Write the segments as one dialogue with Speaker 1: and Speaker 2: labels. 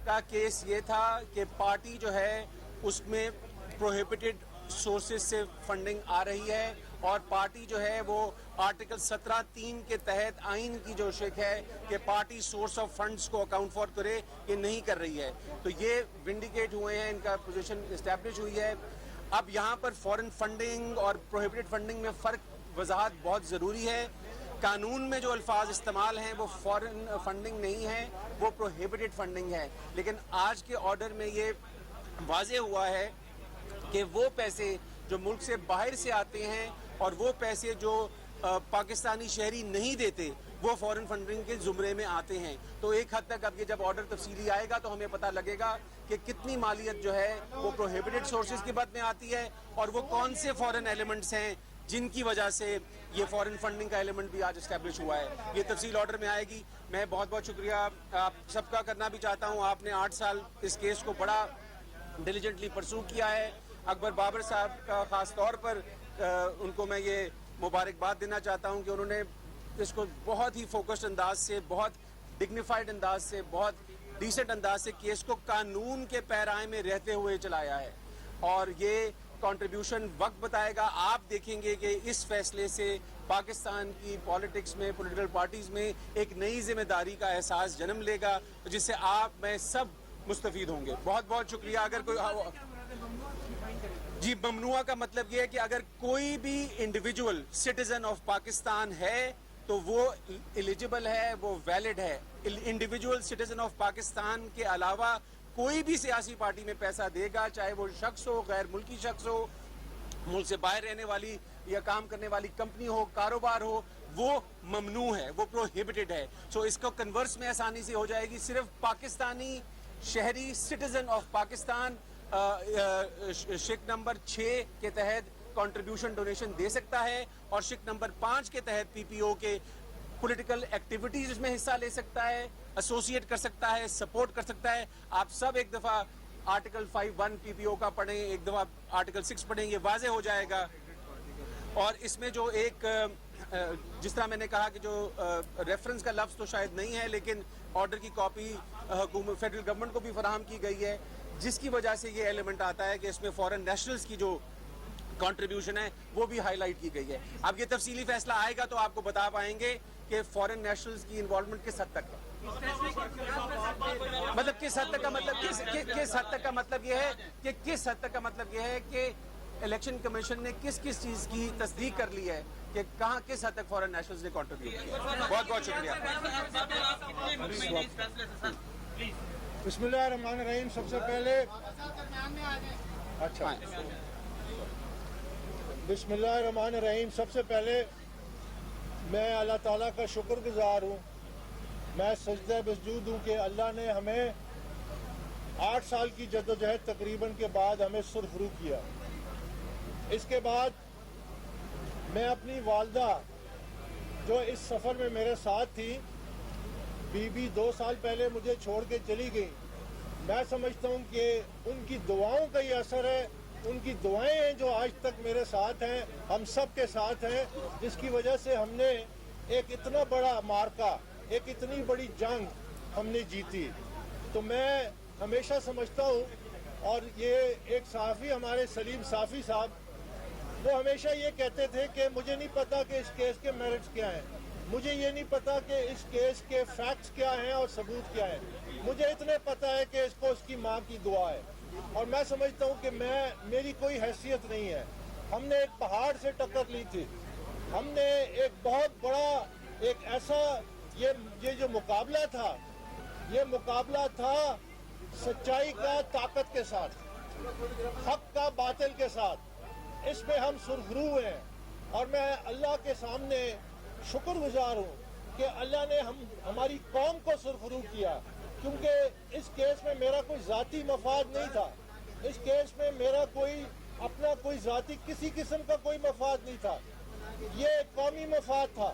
Speaker 1: کا کیس یہ تھا کہ پارٹی جو ہے اس میں پروہیبٹڈ سورسز سے فنڈنگ آ رہی ہے اور پارٹی جو ہے وہ آرٹیکل 17(3) کے تحت آئین کی جو شک ہے کہ پارٹی سورس آف فنڈز کو اکاؤنٹ فار کرے یہ نہیں کر رہی ہے. تو یہ ونڈیکیٹ ہوئے ہیں, ان کا پوزیشن اسٹیبلش ہوئی ہے. اب یہاں پر فورن فنڈنگ اور پروہیبٹڈ فنڈنگ میں فرق وضاحت بہت ضروری ہے. قانون میں جو الفاظ استعمال ہیں وہ فورن فنڈنگ نہیں ہے, وہ پروہیبٹڈ فنڈنگ ہے. لیکن آج کے آرڈر میں یہ واضح ہوا ہے کہ وہ پیسے جو ملک سے باہر سے آتے ہیں اور وہ پیسے جو پاکستانی شہری نہیں دیتے وہ فورن فنڈنگ کے زمرے میں آتے ہیں. تو ایک حد تک اب یہ جب آرڈر تفصیلی آئے گا تو ہمیں پتہ لگے گا کہ کتنی مالیت جو ہے وہ پروہیبٹڈ سورسز کی بد میں آتی ہے اور وہ کون سے فورن ایلیمنٹس ہیں جن کی وجہ سے یہ فورن فنڈنگ کا ایلیمنٹ بھی آج اسٹیبلش ہوا ہے. یہ تفصیل آرڈر میں آئے گی. میں بہت بہت شکریہ آپ سب کا کرنا بھی چاہتا ہوں. آپ نے 8 سال اس کیس کو بڑا ڈیلیجنٹلی پرسو کیا ہے. اکبر بابر صاحب کا خاص طور پر ان کو میں یہ مبارکباد دینا چاہتا ہوں کہ انہوں نے اس کو بہت ہی فوکسڈ انداز سے, بہت ڈگنیفائڈ انداز سے, بہت ڈیسنٹ انداز سے کیس کو قانون کے پیرائے میں رہتے ہوئے چلایا ہے. اور یہ کنٹریبیوشن وقت بتائے گا. آپ دیکھیں گے کہ اس فیصلے سے پاکستان کی پالیٹکس میں, پولیٹیکل پارٹیز میں ایک نئی ذمہ داری کا احساس جنم لے گا جس سے آپ میں سب مستفید ہوں گے. بہت بہت شکریہ. اگر کوئی جی, ممنوعہ کا مطلب یہ ہے کہ اگر کوئی بھی انڈیویجول سٹیزن آف پاکستان ہے تو وہ ایلیجبل ہے, وہ ویلڈ ہے. انڈیویجول سٹیزن آف پاکستان کے علاوہ کوئی بھی سیاسی پارٹی میں پیسہ دے گا, چاہے وہ شخص ہو, غیر ملکی شخص ہو, ملک سے باہر رہنے والی یا کام کرنے والی کمپنی ہو, کاروبار ہو, وہ ممنوع ہے, وہ پروہیبٹڈ ہے. سو اس کو کنورس میں آسانی سے ہو جائے گی. صرف پاکستانی شہری سٹیزن آف پاکستان شک نمبر 6 کے تحت کنٹریبیوشن ڈونیشن دے سکتا ہے اور شک نمبر 5 کے تحت پی پی او کے پولیٹیکل ایکٹیویٹیز میں حصہ لے سکتا ہے, ایسوسیٹ کر سکتا ہے, سپورٹ کر سکتا ہے. آپ سب ایک دفعہ آرٹیکل 5(1) پی پی او کا پڑھیں, ایک دفعہ آرٹیکل 6 پڑھیں, یہ واضح ہو جائے گا. اور اس میں جو ایک جس طرح میں نے کہا کہ جو ریفرنس کا لفظ تو شاید نہیں ہے لیکن آرڈر کی کاپی فیڈرل گورنمنٹ کو بھی فراہم کی گئی ہے, جس کی وجہ سے یہ ایلیمنٹ آتا ہے کہ اس میں فورن نیشنلز کی جو کنٹریبیوشن ہے وہ بھی ہائی لائٹ کی گئی ہے. اب یہ تفصیلی فیصلہ آئے گا تو آپ کو بتا پائیں گے کہ فورن نیشنلز کی انوالومنٹ کس حد تک ہے. مطلب کس حد تک کا مطلب کس حد تک کا مطلب یہ ہے کہ کس حد تک کا مطلب یہ ہے کہ الیکشن کمیشن نے کس چیز کی تصدیق کر لی ہے کہ کہاں کس حد تک فورن نیشنلز نے کنٹریبیوٹ کیا. بہت بہت شکریہ.
Speaker 2: بسم اللہ الرحمن الرحیم. سب سے پہلے اچھا بسم اللہ الرحمن الرحیم. سب سے پہلے میں اللہ تعالیٰ کا شکر گزار ہوں, میں سجدہ بسجود ہوں کہ اللہ نے ہمیں 8 سال کی جدوجہد تقریباً کے بعد ہمیں سرخرو کیا. اس کے بعد میں اپنی والدہ جو اس سفر میں میرے ساتھ تھی, بی 2 سال پہلے مجھے چھوڑ کے چلی گئی. میں سمجھتا ہوں کہ ان کی دعاؤں کا یہ اثر ہے, ان کی دعائیں ہیں جو آج تک میرے ساتھ ہیں, ہم سب کے ساتھ ہیں, جس کی وجہ سے ہم نے ایک اتنا بڑا مارکا, ایک اتنی بڑی جنگ ہم نے جیتی. تو میں ہمیشہ سمجھتا ہوں, اور یہ ایک صحافی ہمارے سلیم صافی صاحب, وہ ہمیشہ یہ کہتے تھے کہ مجھے نہیں پتا کہ اس کیس کے میرٹس کیا ہیں, مجھے یہ نہیں پتا کہ اس کیس کے فیکٹس کیا ہیں اور ثبوت کیا ہے, مجھے اتنے پتا ہے کہ اس کو اس کی ماں کی دعا ہے. اور میں سمجھتا ہوں کہ میری کوئی حیثیت نہیں ہے. ہم نے ایک پہاڑ سے ٹکر لی تھی, ہم نے ایک بہت بڑا ایک ایسا یہ جو مقابلہ تھا, یہ مقابلہ تھا سچائی کا طاقت کے ساتھ, حق کا باطل کے ساتھ. اس میں ہم سرخرو ہیں اور میں اللہ کے سامنے شکر گزار ہوں کہ اللہ نے ہماری قوم کو سرخرو کیا, کیونکہ اس کیس میں میرا کوئی ذاتی مفاد نہیں تھا. اس کیس میں میرا کوئی اپنا کوئی ذاتی کسی قسم کا کوئی مفاد نہیں تھا. یہ قومی مفاد تھا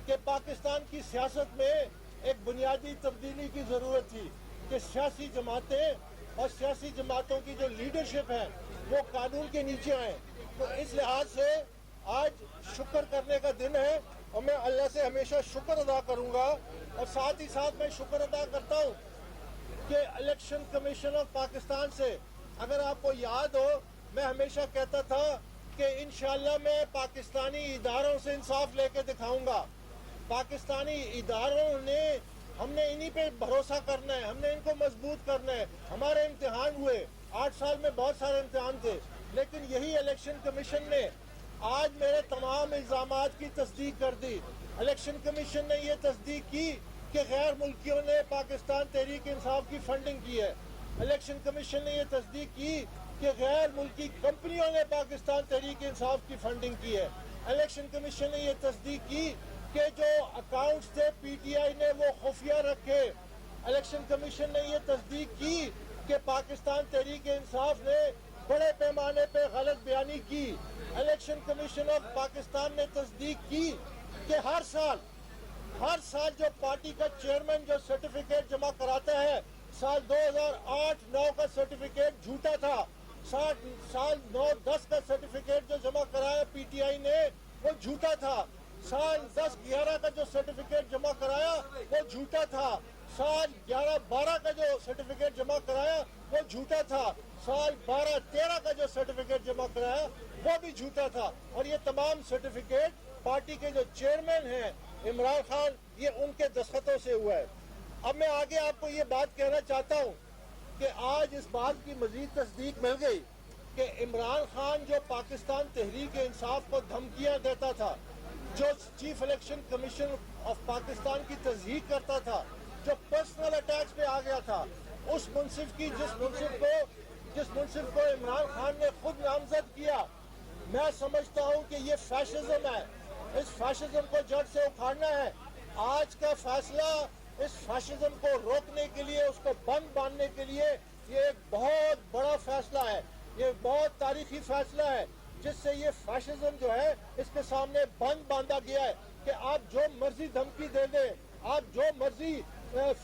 Speaker 2: کہ پاکستان کی سیاست میں ایک بنیادی تبدیلی کی ضرورت تھی کہ سیاسی جماعتیں اور سیاسی جماعتوں کی جو لیڈرشپ ہے وہ قانون کے نیچے آئیں. تو اس لحاظ سے آج شکر کرنے کا دن ہے اور میں اللہ سے ہمیشہ شکر ادا کروں گا. اور ساتھ ہی ساتھ میں شکر ادا کرتا ہوں کہ الیکشن کمیشن آف پاکستان سے، اگر آپ کو یاد ہو، میں ہمیشہ کہتا تھا کہ انشاءاللہ میں پاکستانی اداروں سے انصاف لے کے دکھاؤں گا. پاکستانی اداروں نے، ہم نے انہی پہ بھروسہ کرنا ہے، ہم نے ان کو مضبوط کرنا ہے. ہمارے امتحان ہوئے، 8 سال میں بہت سارے امتحان تھے، لیکن یہی الیکشن کمیشن نے آج میرے تمام الزامات کی تصدیق کر دی. الیکشن کمیشن نے یہ تصدیق کی کہ غیر ملکیوں نے پاکستان تحریک انصاف کی فنڈنگ کی ہے. الیکشن کمیشن نے یہ تصدیق کی کہ غیر ملکی کمپنیوں نے پاکستان تحریک انصاف کی فنڈنگ کی ہے. الیکشن کمیشن نے یہ تصدیق کی کہ جو اکاؤنٹس تھے پی ٹی آئی نے وہ خفیہ رکھے. الیکشن کمیشن نے یہ تصدیق کی کہ پاکستان تحریک انصاف نے بڑے پیمانے پہ غلط بیانی کی. الیکشن کمیشن آف پاکستان نے تصدیق کی کہ ہر سال جو پارٹی کا چیئرمین جو سرٹیفکیٹ جمع کراتا ہے، سال 2008-9 کا سرٹیفکیٹ جھوٹا تھا. سال 9-10 کا سرٹیفکیٹ جو جمع کرایا پی ٹی آئی نے وہ جھوٹا تھا. سال 10-11 کا جو سرٹیفکیٹ جمع کرایا وہ جھوٹا تھا. سال 11-12 کا جو سرٹیفکیٹ جمع کرایا وہ جھوٹا تھا. سال 12-13 کا جو سرٹیفکیٹ جمع کرایا وہ بھی جھوٹا تھا. اور یہ تمام سرٹیفکیٹ پارٹی کے جو چیئرمین ہیں عمران خان، یہ ان کے دستخطوں سے ہوا ہے. اب میں آگے آپ کو یہ بات کہنا چاہتا ہوں کہ آج اس بات کی مزید تصدیق مل گئی کہ عمران خان جو پاکستان تحریک انصاف کو دھمکیاں دیتا تھا، جو chief election commission of Pakistan کی تصدیق کرتا تھا، جو پرسنل اٹیکس پہ آ گیا تھا، اس منصف کی جس منصف کو عمران خان نے خود نامزد کیا، میں سمجھتا ہوں کہ یہ فیشزم ہے. اس فیشزم کو جڑ سے اکھاڑنا ہے. آج کا فیصلہ اس فیشزم کو روکنے کے لیے، اس کو بند باندھنے کے لیے، یہ ایک بہت بڑا فیصلہ ہے. یہ بہت تاریخی فیصلہ ہے جس سے یہ فیشزم جو ہے اس کے سامنے بند باندھا گیا ہے کہ آپ جو مرضی دھمکی دے دیں، آپ جو مرضی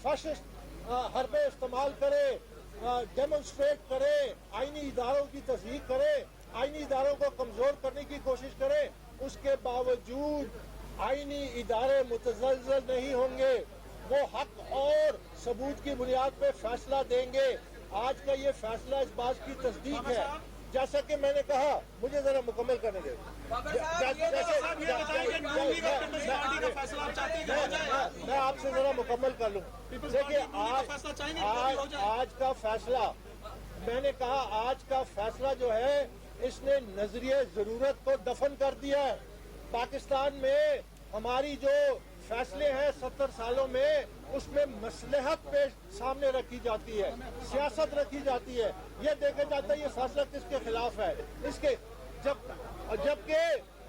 Speaker 2: فیشسٹ حربے استعمال کریں، ڈیمونسٹریٹ کریں، آئینی اداروں کی تصدیق کریں، آئینی اداروں کو کمزور کرنے کی کوشش کریں، اس کے باوجود آئینی ادارے متزلزل نہیں ہوں گے. وہ حق اور ثبوت کی بنیاد پہ فیصلہ دیں گے. آج کا یہ فیصلہ اس بات کی تصدیق ہے. جیسا کہ میں نے کہا، مجھے ذرا مکمل کرنے دیں. میں آپ سے ذرا مکمل کر لوں. دیکھیے آج کا فیصلہ، میں نے کہا آج کا فیصلہ جو ہے اس نے نظریہ ضرورت کو دفن کر دیا ہے. پاکستان میں ہماری جو فیصلے ہیں 70 سالوں میں، اس میں مصلحت پیش سامنے رکھی جاتی ہے، سیاست رکھی جاتی ہے. یہ دیکھا جاتا ہے یہ فیصلہ کس کے خلاف ہے. اس کے جبکہ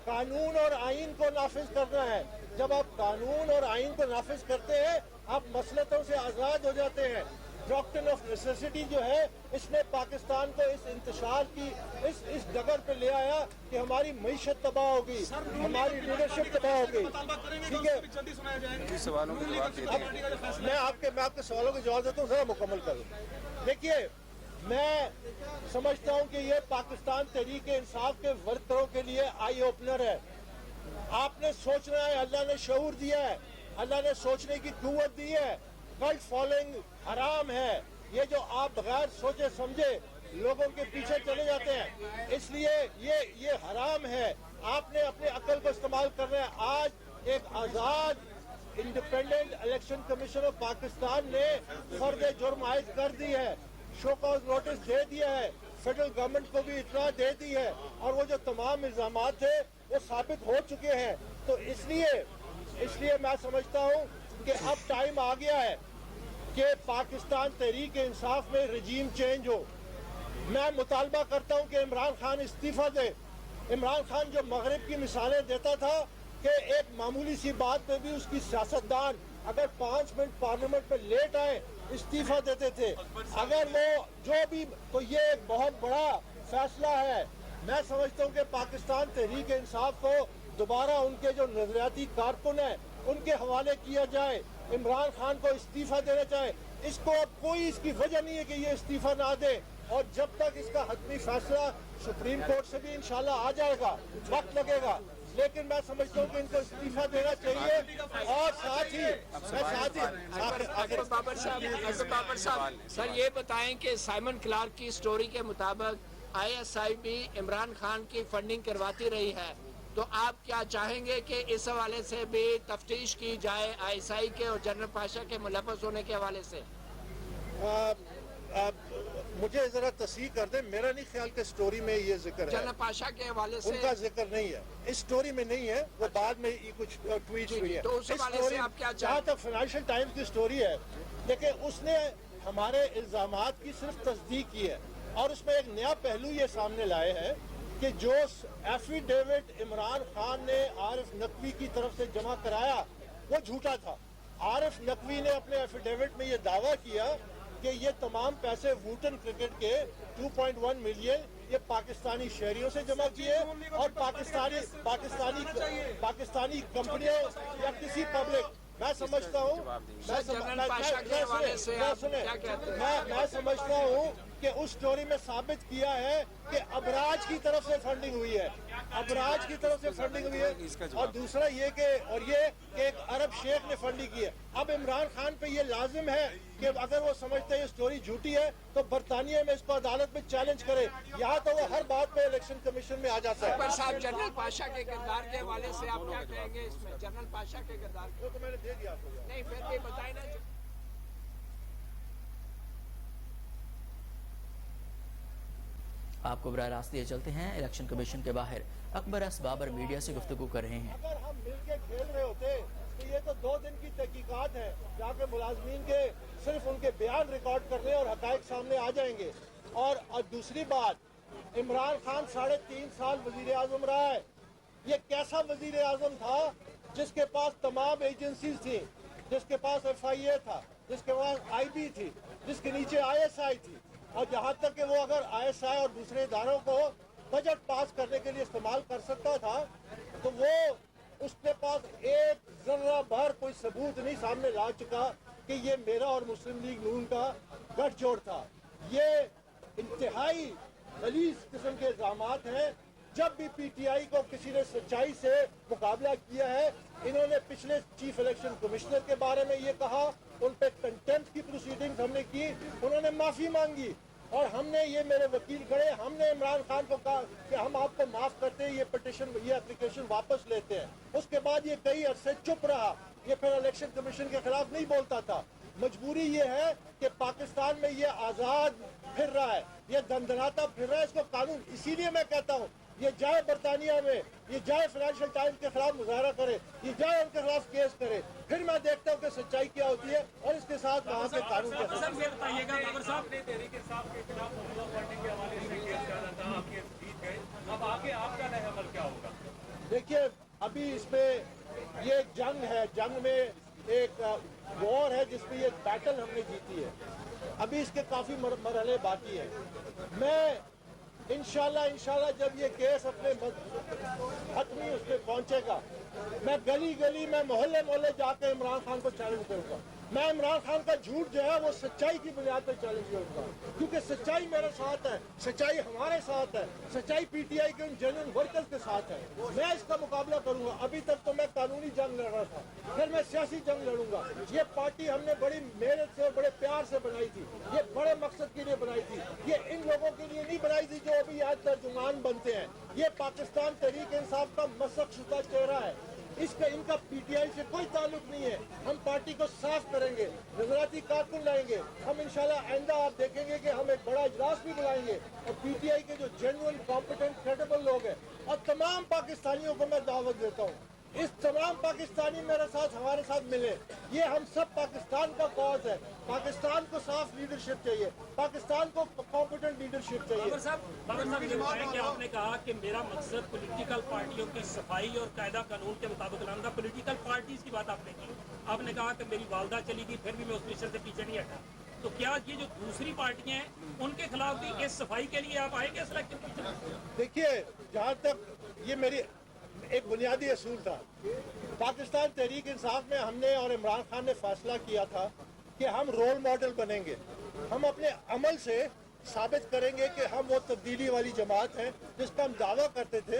Speaker 2: قانون اور آئین کو نافذ کرنا ہے. جب آپ قانون اور آئین کو نافذ کرتے ہیں، آپ مصلحتوں سے آزاد ہو جاتے ہیں. ڈاکٹرن آف نیسیسٹی جو ہے، اس نے پاکستان کو اس انتشار کی اس ڈگر پہ لے آیا کہ ہماری معیشت تباہ ہوگی، ہماری لیڈرشپ تباہ ہوگی. ٹھیک ہے، میں آپ کے سوالوں کے جواب دیتا ہوں، ذرا مکمل کروں. دیکھیے، میں سمجھتا ہوں کہ یہ پاکستان تحریک انصاف کے ورکروں کے لیے آئی اوپنر ہے. آپ نے سوچنا ہے، اللہ نے شعور دیا ہے، اللہ نے سوچنے کی قوت دی ہے. کلٹ فالوئنگ حرام ہے. یہ جو آپ بغیر سوچے سمجھے لوگوں کے پیچھے چلے جاتے ہیں، اس لیے یہ حرام ہے. آپ نے اپنے عقل کو استعمال کرنا ہے. آج ایک آزاد independent election commission of Pakistan نے فرد جرم عائد کر دی ہے، شو کاز نوٹس دے دیا ہے، فیڈرل گورنمنٹ کو بھی اطلاع دے دی ہے، اور وہ جو تمام الزامات تھے وہ ثابت ہو چکے ہیں. تو اس لیے میں سمجھتا ہوں کہ اب ٹائم آ گیا ہے کہ پاکستان تحریک انصاف میں رجیم چینج ہو. میں مطالبہ کرتا ہوں کہ عمران خان استعفیٰ دے. عمران خان جو مغرب کی مثالیں دیتا تھا کہ ایک معمولی سی بات پہ بھی اس کی سیاستدان اگر 5 منٹ پارلیمنٹ پہ لیٹ آئے استعفیٰ دیتے تھے. اگر وہ جو بھی، تو یہ ایک بہت بڑا فیصلہ ہے. میں سمجھتا ہوں کہ پاکستان تحریک انصاف کو دوبارہ ان کے جو نظریاتی کارکن ہیں ان کے حوالے کیا جائے. عمران خان کو استعفیٰ دینا چاہے. اس کو اب کوئی اس کی وجہ نہیں ہے کہ یہ استعفیٰ نہ دے. اور جب تک اس کا حتمی فیصلہ سپریم کورٹ سے بھی انشاءاللہ آ جائے گا، وقت لگے گا، لیکن میں سمجھتا ہوں کہ ان کو استعفا دینا چاہیے اور ساتھ ہی
Speaker 3: بابر صاحب سر یہ بتائیں کہ سائمن کلارک کی سٹوری کے مطابق آئی ایس آئی بھی عمران خان کی فنڈنگ کرواتی رہی ہے، تو آپ کیا چاہیں گے کہ اس حوالے سے بھی تفتیش کی جائے آئی ایس آئی کے اور جنرل پاشا کے ملوث ہونے کے حوالے سے؟
Speaker 2: مجھے ذرا تصحیح کر دیں، میرا نہیں خیال کہ سٹوری میں یہ ذکر ہے،
Speaker 3: جنرل پاشا کے حوالے سے
Speaker 2: ان کا ذکر نہیں ہے، اس سٹوری میں نہیں ہے، وہ بعد میں یہ کچھ ٹویٹ ہوئی ہے.
Speaker 3: تو اس حوالے سے آپ کیا
Speaker 2: جہاں تک فائنینشیل ٹائمز کی سٹوری ہے، لیکن اس نے ہمارے الزامات کی صرف تصدیق کی ہے اور اس میں ایک نیا پہلو یہ سامنے لائے ہے کہ جو ایفیڈیوٹ عمران خان نے عارف نقوی کی طرف سے جمع کرایا وہ جھوٹا تھا. عارف نقوی نے اپنے ایفیڈیوٹ میں یہ دعویٰ کیا کہ یہ تمام پیسے ووٹن کرکٹ کے 2.1 ملین یہ پاکستانی شہریوں سے جمع کیے اور پاکستانی کمپنیوں یا کسی پبلک. میں سمجھتا ہوں میں سمجھتا ہوں کہ اس سٹوری میں ثابت کیا ہے کہ ابراج کی طرف سے فنڈنگ ہوئی ہے، ابراج کی طرف سے فنڈنگ ہوئی ہے. اور دوسرا یہ کہ ایک عرب شیخ نے فنڈنگ کی ہے. اب عمران خان پہ یہ لازم ہے کہ اگر وہ سمجھتے ہیں یہ سٹوری جھوٹی ہے تو برطانیہ میں اس کو عدالت میں چیلنج کرے. یہاں تو وہ ہر بات پہ الیکشن کمیشن میں آ جاتا ہے.
Speaker 3: اکبر صاحب جنرل پاشا کے کردار کے حوالے سے آپ کیا کہیں گے اس میں؟ جنرل پاشا کے کردار
Speaker 2: وہ تو میں نے دے دیا آپ کو.
Speaker 3: نہیں پھر بھی بتائیں نا.
Speaker 4: آپ کو براہ راست یہ چلتے ہیں الیکشن کمیشن کے باہر اکبر ایس بابر میڈیا سے گفتگو کر رہے ہیں.
Speaker 2: اگر ہم مل کے کھیل رہے ہوتے تو یہ تو 2 دن کی تحقیقات ہے جہاں پہ ملازمین کے صرف ان کے بیان ریکارڈ کرنے اور حقائق سامنے آ جائیں گے. اور دوسری بات، عمران خان 3.5 سال وزیر اعظم رہا ہے. یہ کیسا وزیر اعظم تھا جس کے پاس تمام ایجنسیز تھیں، جس کے پاس FIA تھا، جس کے پاس IB تھی، جس کے نیچے ISI تھی. اور جہاں تک کہ وہ اگر ISI اور دوسرے اداروں کو بجٹ پاس کرنے کے لیے استعمال کر سکتا تھا تو وہ اس کے پاس ایک ذرہ بھر کوئی ثبوت نہیں سامنے لا چکا کہ یہ میرا اور مسلم لیگ نون کا گٹھ جوڑ تھا. یہ انتہائی غلیظ قسم کے الزامات ہیں. جب بھی PTI کو کسی نے سچائی سے مقابلہ کیا ہے، انہوں نے پچھلے چیف الیکشن کمشنر کے بارے میں یہ کہا، ان پہ کنٹیمپٹ کی پروسیڈنگز ہم نے کی، انہوں نے معافی مانگی اور ہم نے یہ میرے وکیل کھڑے، ہم نے عمران خان کو کہا کہ ہم آپ کو معاف کرتے ہیں، یہ اپلیکیشن واپس لیتے ہیں. اس کے بعد یہ کئی عرصے چپ رہا، یہ پھر الیکشن کمیشن کے خلاف نہیں بولتا تھا. مجبوری یہ ہے کہ پاکستان میں یہ آزاد پھر رہا ہے، یہ دندناتا پھر رہا ہے. اس کو قانون، اسی لیے میں کہتا ہوں یہ جائے برطانیہ میں، یہ جائے فائنینشیل ٹائمز کے خلاف مظاہرہ کرے، یہ جائے ان کے خلاف کیس کرے، پھر میں دیکھتا ہوں کہ سچائی کیا ہوتی ہے اور اس کے ساتھ وہاں کے قانون کے خلاف.
Speaker 5: یہ بتائیے گا بابر صاحب نے تحریک انصاف کے خلاف فنڈنگ کے حوالے سے کیس چلا تھا، آپ کے جیت گئے، اب آگے آپ کا نئے عمل کیا ہوگا؟
Speaker 2: دیکھیے ابھی اس میں یہ جنگ ہے، جنگ میں ایک وار ہے جس میں یہ بیٹل ہم نے جیتی ہے. ابھی اس کے کافی مرحلے باقی ہیں. میں انشاءاللہ جب یہ کیس اپنے حتمی اس پہ پہنچے گا، میں گلی گلی میں محلے جا کے عمران خان کو چیلنج کروں گا. میں عمران خان کا جھوٹ جو ہے وہ سچائی کی بنیاد پہ چیلنج کروں گا، کیونکہ سچائی میرے ساتھ ہے، سچائی ہمارے ساتھ ہے، سچائی PTI کے ان جنرل ورکرز کے ساتھ ہے. میں اس کا مقابلہ کروں گا. ابھی تک تو میں قانونی جنگ لڑ رہا تھا، پھر میں سیاسی جنگ لڑوں گا. یہ پارٹی ہم نے بڑی محنت سے، بڑے پیار سے بنائی تھی، یہ بڑے مقصد کے لیے بنائی تھی. یہ ان لوگوں کے لیے نہیں بنائی تھی جو ابھی آج ترجمان بنتے ہیں. یہ پاکستان تحریک انصاف کا مسخ شدہ چہرہ ہے. ان کا PTI سے کوئی تعلق نہیں ہے. ہم پارٹی کو صاف کریں گے، نظراتی کارکن لائیں گے. ہم انشاءاللہ آئندہ آپ دیکھیں گے کہ ہم ایک بڑا اجلاس بھی بلائیں گے اور PTI کے جو جینوئن کمپیٹنٹ کریڈیبل لوگ ہیں اور تمام پاکستانیوں کو میں دعوت دیتا ہوں، اس تمام پاکستانی میرے ساتھ ہمارے ساتھ ملے. یہ ہم سب پاکستان کا کاز ہے. پاکستان کو صاف لیڈرشپ چاہیے، پاکستان کو کمپیٹنٹ لیڈرشپ چاہیے.
Speaker 5: بابر صاحب یہ بتائیں کہ آپ نے کہا کہ میرا مقصد پولیٹیکل پارٹیوں کی صفائی اور قاعدہ قانون کے مطابق لانا تھا. پولیٹیکل پارٹیز کی بات آپ نے کی، آپ نے کہا کہ میری والدہ چلی گئی پھر بھی میں اس مشن سے پیچھے نہیں ہٹا. تو کیا یہ جو دوسری پارٹیاں ہیں ان کے خلاف بھی اس صفائی کے لیے آپ آئیں گے اس الیکشن میں؟
Speaker 2: دیکھیے جہاں تک یہ میری ایک بنیادی اصول تھا، پاکستان تحریک انصاف میں ہم نے اور عمران خان نے فیصلہ کیا تھا کہ ہم رول ماڈل بنیں گے. ہم اپنے عمل سے ثابت کریں گے کہ ہم وہ تبدیلی والی جماعت ہیں جس کا ہم دعویٰ کرتے تھے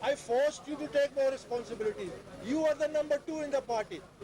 Speaker 2: I forced you to take more responsibilities. You are the number 2 in the party.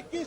Speaker 2: 21